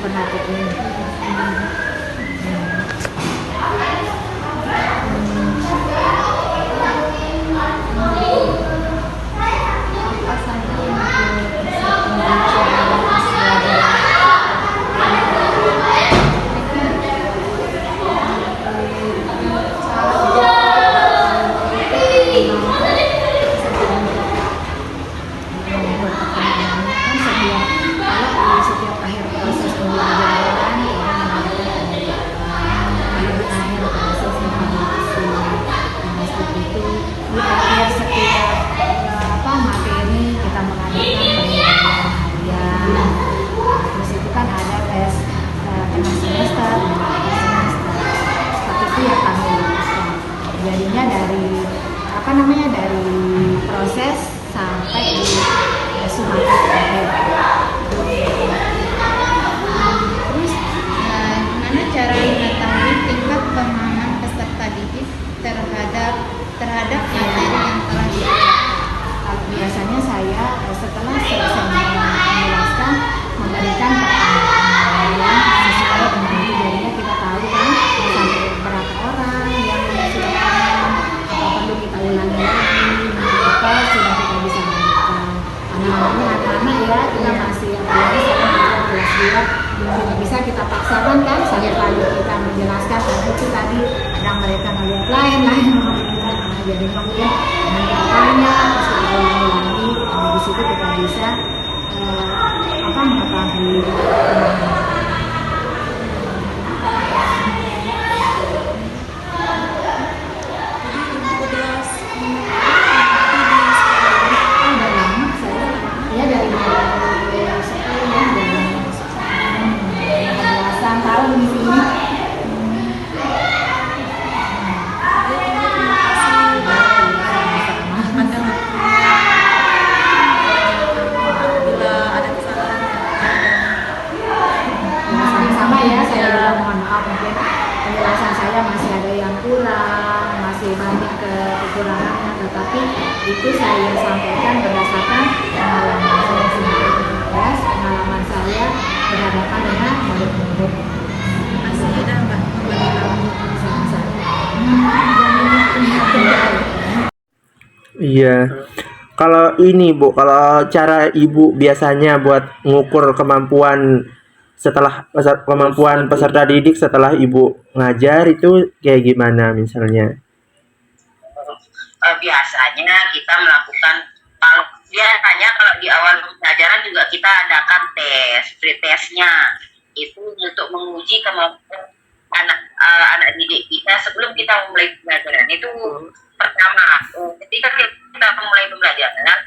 perhatiin. Apa saja untuk setiap akhir proses pembelajaran akhir proses evaluasi. Nah, seperti itu di akhir setiap materi kita mengadakan penilaian harian. Terus itu kan ada tes tengah semester, seperti itu ya kami lakukan. Jadinya dari dari proses sampai di sumakat akhir. Terus gimana cara mengetahui tingkat pemahaman peserta didik terhadap materi yang telah dipelajari? Biasanya saya setelah selesai menjelaskan memberikan pertanyaan yang sesuai dengan itu, jadinya kita tahu kan sampai berapa orang yang sudah paham, apa perlu kita ulangi lagi, apa sudah kita bisa lakukan. Anak-anak ya kita masih apalagi sekarang kelas 2 tidak bisa kita paksakan kan sampai lalu kita menjelaskan karena itu tadi kadang mereka melihat lain jadi kemudian dengan kita tanya terus kita ulangi lagi di situ kita bisa mengetahui penjelasan saya masih ada yang kurang, masih banyak kekurangannya, tetapi itu saya sampaikan berdasarkan pengalaman saya sendiri. Yes, pengalaman saya berhadapan dengan murid-murid. Masih ada Mbak Iya. Kalau ini Bu, kalau cara Ibu biasanya buat ngukur kemampuan peserta didik setelah Ibu ngajar itu kayak gimana misalnya? Biasanya kita melakukan kalau di awal pembelajaran juga kita adakan free testnya itu untuk menguji kemampuan anak didik kita sebelum kita memulai pembelajaran. Itu pertama, ketika kita memulai pembelajaran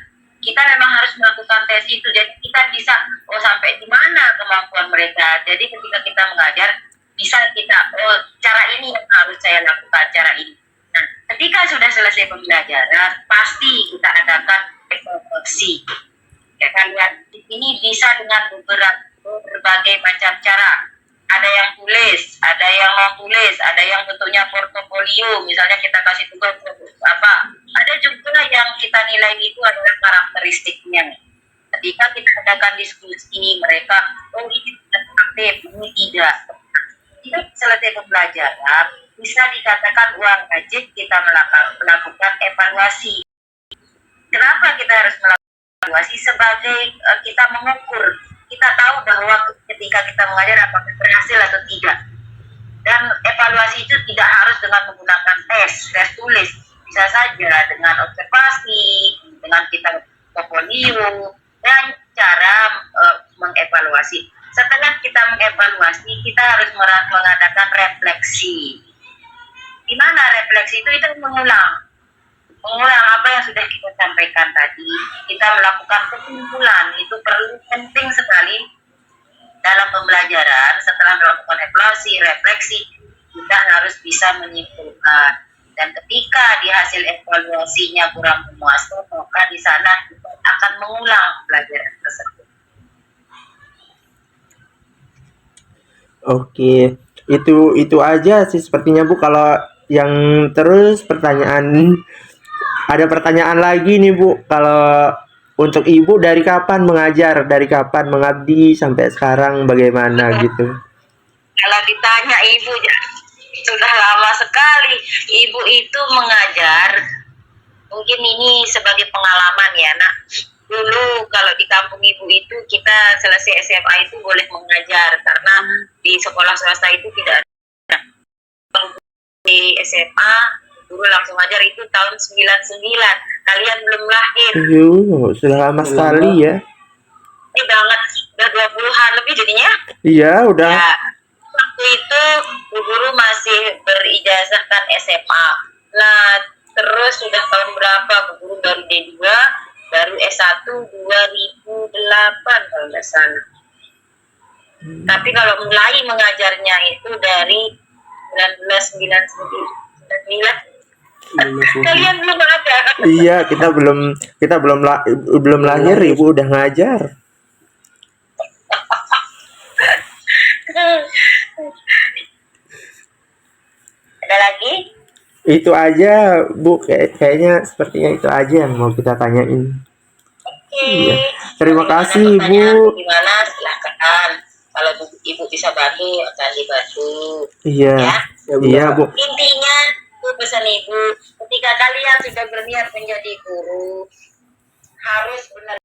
kita memang harus melakukan tes itu, jadi kita bisa sampai di mana kemampuan mereka. Jadi ketika kita mengajar bisa kita cara ini yang harus saya lakukan, cara ini. Nah, ketika sudah selesai pembelajaran pasti kita adakan evaluasi. Ya kan, ini bisa dengan berbagai macam cara. Ada yang tulis, ada yang non tulis, ada yang bentuknya portofolio, misalnya kita kasih tugas apa. Ada juga yang kita nilai itu adalah karakteristiknya. Ketika kita adakan diskusi, mereka ini tidak aktif, ini tidak. Jika selesai pembelajaran bisa dikatakan wajib kita melakukan evaluasi. Kenapa kita harus melakukan evaluasi? Sebagai kita mengukur, kita tahu bahwa ketika kita mengajar apakah berhasil atau tidak. Dan evaluasi itu tidak harus dengan menggunakan tes tulis, bisa saja dengan observasi, dengan kita portfolio dan cara mengevaluasi. Setelah kita mengevaluasi, kita harus mengadakan refleksi. Di mana refleksi itu mengulang apa yang sudah kita sampaikan tadi. Kita melakukan kesimpulan, itu perlu penting sekali dalam pembelajaran. Setelah melakukan evaluasi, refleksi, kita harus bisa menyimpulkan. Dan ketika di hasil evaluasinya kurang memuaskan, maka di sana kita akan mengulang pelajaran tersebut. Oke, itu aja sih sepertinya Bu. Kalau yang terus ada pertanyaan lagi nih Bu. Kalau untuk ibu dari kapan mengajar, dari kapan mengabdi sampai sekarang bagaimana gitu? Kalau ditanya ibu ya, sudah lama sekali. Ibu itu mengajar. Mungkin ini sebagai pengalaman ya, nak. Dulu kalau di kampung ibu itu kita selesai SMA itu boleh mengajar karena di sekolah swasta itu tidak ada. Di SMA dulu langsung ngajar itu tahun 99. Kalian belum lahir. Sudah lama sekali ya. Ini banget, udah 20-an lebih jadinya. Iya, udah. Ya, waktu itu Bu Guru masih berijazahkan SMA. Nah, terus sudah tahun berapa Bu Guru baru D2, baru S1 2008 kalau nggak salah. Tapi kalau mulai mengajarnya itu dari 1999. Kalian belum ada. Iya, kita belum lahir, ibu udah ngajar. Ada lagi? Itu aja, Bu. Kayaknya sepertinya itu aja yang mau kita tanyain. Oke. Iya. Terima Kalau kasih, ada pertanyaan Bu. Gimana? Silahkan. Kalau Ibu bisa bantu, akan dibantu. Iya. Ya. Iya, Bu. Intinya, itu pesan Ibu, ketika kalian sudah berniat menjadi guru, harus benar